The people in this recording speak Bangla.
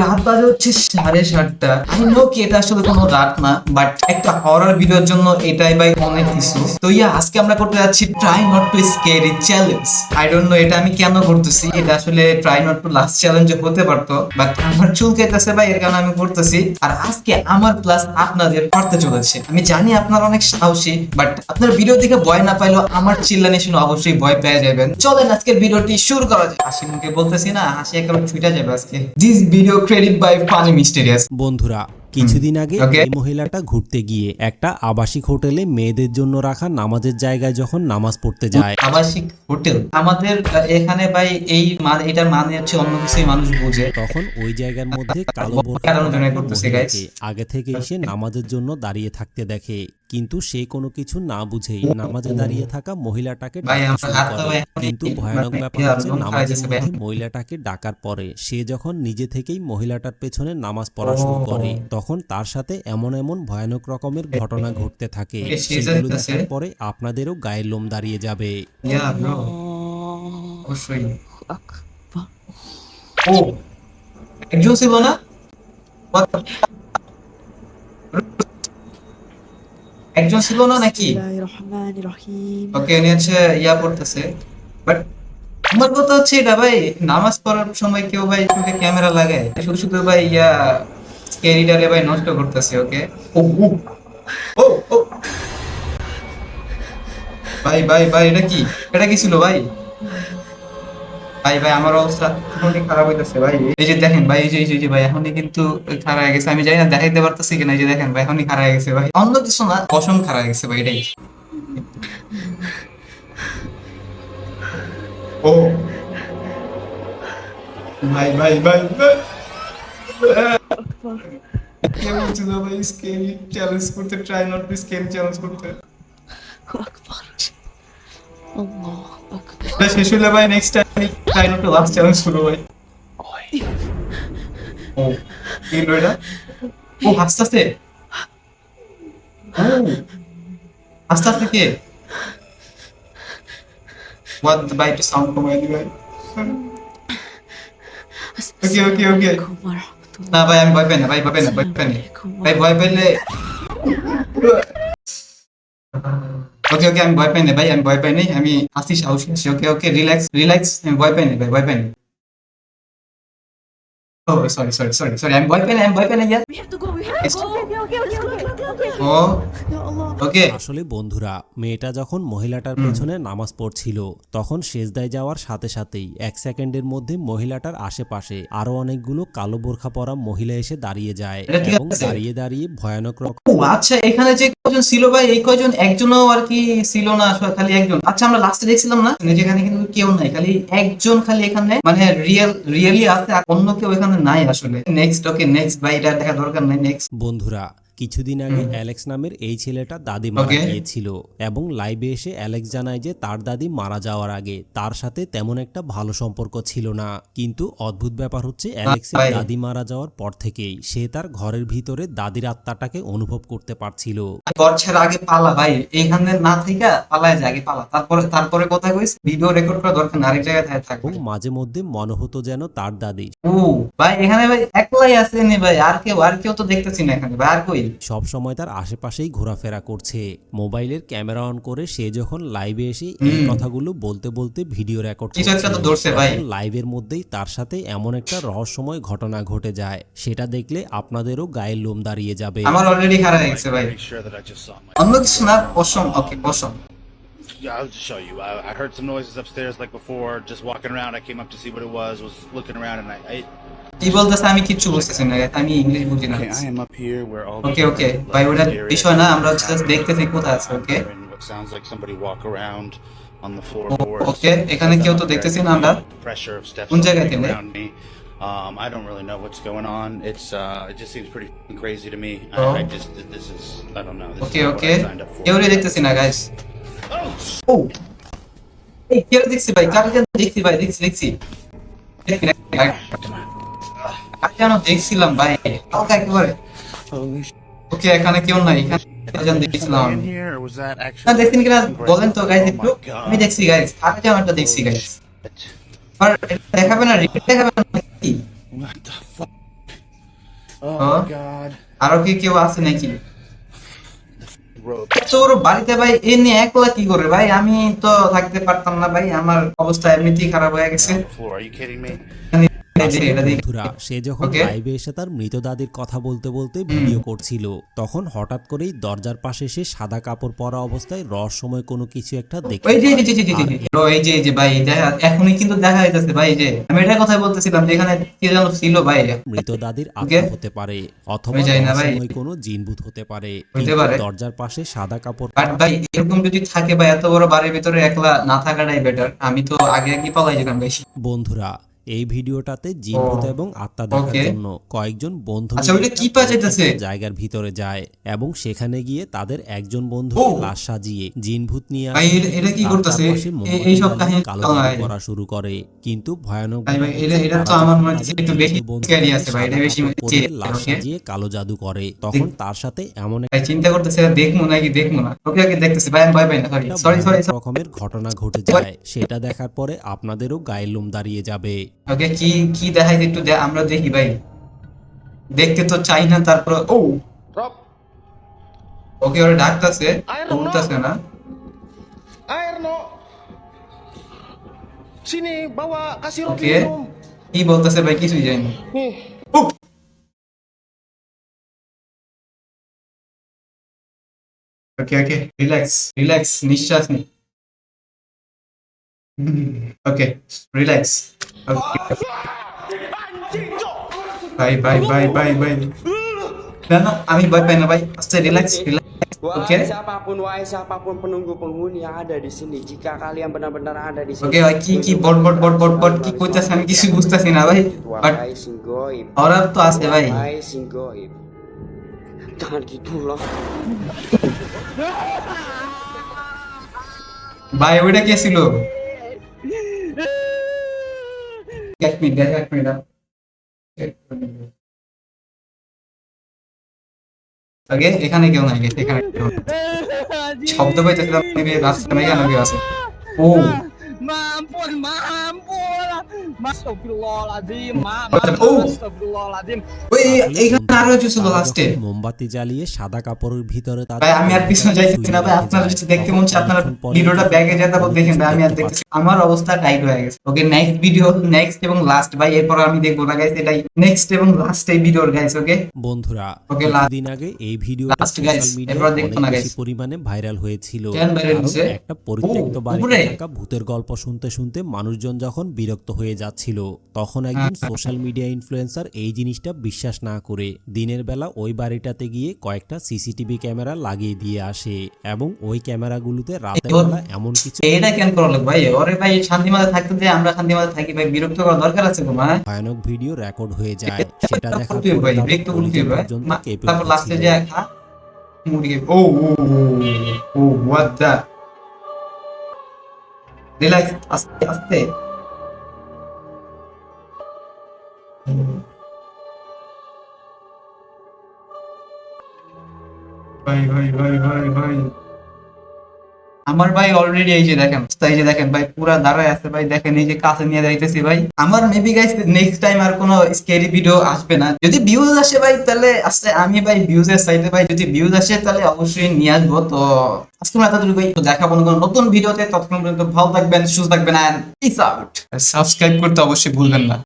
রাত বাজে হচ্ছে 7:30। আমি নো কি এটা আসলে কোনো রাত না, বাট একটা হরর ভিডিওর জন্য এটাই ভাই অনেক কিছু। তো আজকে আমরা করতে যাচ্ছি try not to scary challenge. I don't know এটা আমি কেন করতেছি, এটা আসলে try not to last challenge হতে পারতো, বাট আমার চুলকাইতেছে ভাই, এর কারণে আমি করতেছি। আর আজকে আমার প্লাস আপনাদের করতে চলেছে। আমি জানি আপনারা অনেক সাহসী, বাট আপনার ভিডিও দেখে ভয় না পাইলেও আমার চিল্লানি শুনে অবশ্যই ভয় পেয়ে যাবেন। চলেন আজকের ভিডিওটি শুরু করা যাক। হাসি মুখে বলতেছি না, হাসি একেবারে ছুটে যাবে আজকে। This video credit by funny mysterious. বন্ধুরা, কিছুদিন আগে এই মহিলাটা ঘুরতে গিয়ে একটা আবাসিক হোটেলে মেয়েদের জন্য রাখা নামাজের জায়গায় যখন নামাজ পড়তে যায়। আবাসিক হোটেল আমাদের এখানে ভাই এই এটার মানে হচ্ছে অন্য কিছুই মানুষ বুঝে। তখন ওই জায়গার মধ্যে কালো বোরকা মহিলাকে আগে থেকেই সে নামাজের জন্য দাঁড়িয়ে থাকতে দেখে, কিন্তু সে কোনো কিছু না বুঝেই নামাজে দাঁড়িয়ে থাকা মহিলাটাকে ডাকতে শুরু করে। কিন্তু ভয়ানক ব্যাপার হচ্ছে, নামাজের মধ্যে মহিলাটাকে ডাকার পরে সে যখন নিজে থেকেই মহিলাটার পেছনে নামাজ পড়া শুরু করে, তখন তার সাথে এমন এমন ভয়ানক রকমের ঘটনা ঘটতে থাকে, সেগুলো দেখার পরে আপনাদেরও গায়ের লোম দাঁড়িয়ে যাবে। ও একজন ছিল না, একজন ছিল না নাকি? ওকে উনি হচ্ছে পড়তেছে, বাট আমার কথা হচ্ছে এটা ভাই, নামাজ পড়ার সময় কেউ ভাই চোখে ক্যামেরা লাগায় শুধু শুধু ভাই স্ক্যারিটারে ভাই নষ্ট করতেছে। ওকে ও ও ও ভাই ভাই ভাই এটা কি, এটা কি ছিল ভাই? ভাই ভাই আমার অবস্থা এখনই খারাপ হইতেছে ভাই। এই যে দেখেন ভাই, এই যে ভাই এখনই কিন্তু খারাপ হয়ে গেছে। আমি জানি না দেখাইতে পারতেছি কিনা, এই যে দেখেন ভাই এখনই খারাপ হয়ে গেছে ভাই, অন্য কিছু না, কসম খারাপ হয়ে গেছে ভাই এটাই। ও ভাই ভাই ভাই ভাই কে বলছিল ভাই স্কেল চ্যালেঞ্জ করতে, try not to scale challenge করতে? এটা শেষ হলে ভাই next time try not to last challenge করবো ভাই। ও কি হলো এটা? ও আস্তে আস্তে, ও আস্তে আস্তে কে হোয়াট ভাই, একটু সাউন্ড কমাই দি ভাই। ওকে ওকে ওকে, না ভাই আমি ভয় পাই না ভাই, ভয় পাই না, ভয় পাই না ভাই, ভয় পাইলে ওকে ওকে, আমি ভয় পাই না ভাই, আমি ভয় পাই নাই, আমি আসি সাহসী আছি। ওকে ওকে রিল্যাক্স রিল্যাক্স, আমি ভয় পাই না ভাই, ভয় পাই না। ও সরি সরি সরি সরি, আমি ভয় পাই না, আমি ভয় পাই না। ও ওকে। আসলে বন্ধুরা, মেয়েটা যখন মহিলাটার পেছনে নামাজ পড়ছিল, তখন সেজদায় যাওয়ার সাথে সাথেই 1 সেকেন্ডের মধ্যে মহিলাটার আশেপাশে আরো অনেকগুলো কালো বোরখা পরা মহিলা এসে দাঁড়িয়ে যায় এবং দাঁড়িয়ে দাঁড়িয়ে ভয়ানক রকম। আচ্ছা এখানে যে কয়জন ছিল ভাই, এই কয়জন একজনও আর কি ছিল না, খালি একজন। আচ্ছা আমরা লাস্টে দেখছিলাম না যেখানে কিন্তু কেউ নাই, খালি একজন, খালি এখানে মানে রিয়েলি আছে, আর অন্য কেউ এখানে নাই আসলে। নেক্সট ওকে নেক্সট ভাই, এটা দেখা দরকার নাই। নেক্সট বন্ধুরা, কিছুদিন আগে অ্যালেক্স নামের এই ছেলেটা দাদি মারা গিয়েছিল এবং লাইভে এসে অ্যালেক্স জানায় যে তার দাদি মারা যাওয়ার আগে তার সাথে তেমন একটা ভালো সম্পর্ক ছিল না। কিন্তু অদ্ভুত ব্যাপার হচ্ছে, অ্যালেক্সের দাদি মারা যাওয়ার পর থেকেই সে তার ঘরের ভিতরে দাদির আত্মাটাকে অনুভব করতে পারছিল। ঘর ছাড়া আগে পালা ভাই, এইখানে না থেকে পালায় যায়, আগে পালা, তারপরে কথা কইস, ভিডিও রেকর্ড করা দরকার না, আরেক জায়গায় থাকবে। মাঝে মধ্যে মনে হতো যেন তার দাদি। ও ভাই এখানে ভাই একলাই আসেনি ভাই, আর কেউ তো দেখতেছি না এখানে ভাই, আর কই? সব সময় তার আশেপাশেই ঘোরাফেরা করছে। মোবাইলের ক্যামেরা অন করে সে যখন লাইভে এসে এই কথাগুলো বলতে বলতে ভিডিও রেকর্ড করছে, লাইভের মধ্যেই তার সাথে এমন একটা রহস্যময় ঘটনা ঘটে যায়, সেটা দেখলে আপনাদেরও গায়ের লোম দাঁড়িয়ে যাবে। আমার অলরেডি খারাপ হয়ে গেছে ভাই, অন্য কিছু না, পশম। ওকে পশম। Yeah, I'll just show you. I heard some noises upstairs like before. Just walking around, I came up to see what it was looking around, and I কি বলতেছে আমি কিচ্ছু বুঝতেছি না, আমি ইংলিশ বুঝি না। I am up here where all ওকে ওকে ভাই, ওটা বিষয় না, আমরা জাস্ট দেখতেছি কোথায় আছে। ওকে what sounds like somebody walk around on the floorboards. ওকে এখানে কেউ তো দেখতেছি না আমরা, Pressure of steps কোন জায়গায় থেকে? around me. I don't really know what's going on. It just seems pretty crazy to me. I just this is I don't know. ওকে ওকে কেউ দেখতেছি না গাইস। ও এই কেউ দেখছি ভাই, কালকে দেখছি ভাই, দেখছি আজ যেন দেখছিলাম ভাই, কালকে একেবারে। ওকে এখানে কেউ নাই, এখানে দেখছিলাম না, দেখছেন কিনা বলেন তো গাইস একটু? আমি দেখছি গাইস, আগে যেন একটা দেখছি গাইস, আর দেখাবে না, রিপিট দেখাবে না কি? Oh Oh. my god. আরো কি কেউ আছে নাকি? Rope. তোর বাড়িতে ভাই এ নিয়ে একলা কি করে ভাই? আমি তো থাকতে পারতাম না ভাই, আমার অবস্থা এমনিতেই খারাপ হয়ে গেছে। On the floor. Are you kidding me? এই যে আসলে এটা দেখি। বন্ধুরা, সে যখন Okay. লাইভে এসে তার মৃত দাদির কথা বলতে বলতে ভিডিও করছিল, তখন হঠাৎ করেই দরজার পাশে এসে সাদা কাপড় পরা অবস্থায় রহস্যময় কোনো কিছু একটা দেখতে ওই যে পায়। এই যে ব্রো, এই যে ভাই দেখা এখনই কিন্তু দেখা যাইতেছে ভাই, এই যে আমি এটার কথা বলতেছিলাম যে এখানে কে যেন ছিল ভাই। মৃত দাদির Okay. আত্মা হতে পারে অথবা আমি জানি না ভাই। রহস্যময় কোনো জিনভূত হতে পারে, হতে কিন্তু পারে। দরজার পাশে সাদা কাপড় বাট ভাই এরকম যদি থাকে ভাই, এত বড় বাড়ির ভিতরে একলা না থাকাটাই বেটার। আমি তো আগে কি পালাই যেতাম বেশি। বন্ধুরা, এই ভিডিওটাতে জিনভূত ও, এবং আত্মা দেখার okay. জন্য কয়েকজন বন্ধু আচ্ছা, মিলে ওইটা একটা কি পাওয়া যাইতেছে? পরিত্যক্ত জায়গার ভিতরে যায় এবং সেখানে গিয়ে তাদের একজন বন্ধুকে ও। লাশ সাজিয়ে জিনভূত নিয়ে ভাই আসে এটা কি এবং তার করতেছে? চারপাশে মোমবাতি এইসব জ্বালিয়ে কাহিনী কালো ভাই। জাদু করা শুরু করে। কিন্তু ভয়ানক ভাই ভাই ব্যাপার এটা হচ্ছে, এটা তো তারা আমার যখন মনে হচ্ছে তাদের একটু বেশি জীবিত স্ক্যারি বন্ধুকে আছে ভাই, এটা সাদা বেশি কাপড় পরিয়ে লাশ ওকে। সাজিয়ে কালো জাদু করে, তখন তার সাথে এমন ভাই চিন্তা করতেছে দেখবো নাকি দেখবো না। ওকে ওকে দেখতেছি ভাই, আমি ভয় পাই না। সরি একটা সরি সরি। ভয়ানক রকমের ঘটনা ঘটে যায়। সেটা দেখার পরে আপনাদেরও গায়ের লোম দাঁড়িয়ে যাবে। ওকে কি কি দেখাই একটু আমরা দেখি ভাই। দেখতে তো চাই না, তারপর ও Rob. ওকে ওরা ডাকতেছে, উঠতেছে না। Air no. Sini bawa kasih Robi ওকে minum. কি বলতেছে ভাই কিছুই জানি না। Nih. উপ! ওকে ওকে রিল্যাক্স রিল্যাক্স, নিঃশ্বাস নি। Okay relax. Anjing, Cok. ভাই ভাই ভাই ভাই ভাই না না, আমি ভয় পাই না ভাই, আস্তে relax relax. Oke. Wahai siapapun penunggu penghuni yang ada di sini, jika kalian benar-benar ada di sini. ওকে ভাই কি বট কি কইতাছে আমি কিছু বুঝতাছি না ভাই। But Wahai sing goib. Horror তো আছে ভাই। Wahai sing goib. Jangan gitu loh. ভাই ওইটা কে ছিল? এক মিনিট ওকে এখানে কেউ নাই, এখানে কেউ নাই। শব্দ পাইতেছিলাম রাস্তায় এখানে কেউ আছে। ও Mampun, mampun. Astagfirullahaladzim, Oh. astagfirullahaladzim. ওই আসলে এইখানে আরো কিছু ছিল তারা লাস্টে। যখন মোমবাতি জ্বালিয়ে সাদা কাপড়ের ভিতরে ভাই আমি আর পিছনে যাইতেছি না ভাই, আপনারা যদি দেখতে মন চায় আপনারা ভিডিওটা ব্যাগে যেতে পারেন, দেখেন ভাই আমি আর দেখতেছি। আমার অবস্থা টাইট হয়ে গেছে। ওকে নেক্সট ভিডিও, নেক্সট এবং লাস্ট ভাই, এরপর আমি দেখবো না গাইস, এটাই নেক্সট এবং লাস্ট এই ভিডিওর গাইস। ওকে বন্ধুরা, Okay, last- কিছুদিন আগে এই ভিডিওটা last guys, সোশ্যাল মিডিয়ায় এরপর দেখবো অনেক না বেশি guys। পরিমাণে ভাইরাল হয়েছিল। কেন viral কারণ হয়েছে? একটা পরিত্যক্ত ও, বাড়িতে উপরে? থাকা ভূতের গল্প শুনতে শুনতে মানুষজন যখন বিরক্ত হয়ে যাচ্ছিল, তখন একজন সোশ্যাল মিডিয়া ইনফ্লুয়েন্সার এই জিনিসটা বিশ্বাস না করে দিনের বেলা ওই বাড়িটাতে গিয়ে কয়েকটা সিসিটিভি ক্যামেরা লাগিয়ে দিয়ে আসে এবং ওই ক্যামেরাগুলোতে রাতের এবার- বেলা এমন কিছু এটা কেন করলো ভাই? ওরে ভাই শান্তি মাঝে থাকতে দিয়ে আমরা শান্তি মাঝে থাকি ভাই, বিরক্ত করার দরকার আছে গো মা। ভয়ানক ভিডিও রেকর্ড হয়ে যায়। সেটা দেখার করতে হবে পরে ভাই, তাদের ব্রেক তো করতে কলিজা হবে ভাই। পর্যন্ত কেঁপে তারপর লাস্টে উঠেছিল। যে খা মুরগি। ও ও ও হোয়াট দা, রিল্যাক্স, আস্তে আস্তে। ভাই ভাই ভাই ভাই ভাই আমার ভাই অলরেডি এই যে দেখেন, এই যে দেখেন ভাই পুরা দাঁড়ায় আছে ভাই, দেখেন এই যে কাছে নিয়ে যাইতেছি ভাই। আমার মেবি গাইস নেক্সট টাইম আর কোনো স্ক্যারি ভিডিও আসবে না। যদি ভিউজ আসে ভাই তাহলে আসলে আমি ভাই ভিউজের সাইডে ভাই, যদি ভিউজ আসে তাহলে অবশ্যই নিয়ে আসবো। তো আজকে আমরা এতটুকু ভাই, তো দেখাবো কোনো নতুন ভিডিওতে। ততক্ষণ পর্যন্ত ভালো থাকবেন, সুস্থ থাকবেন, এন্ড পিস আউট। সাবস্ক্রাইব করতে অবশ্যই ভুলবেন না।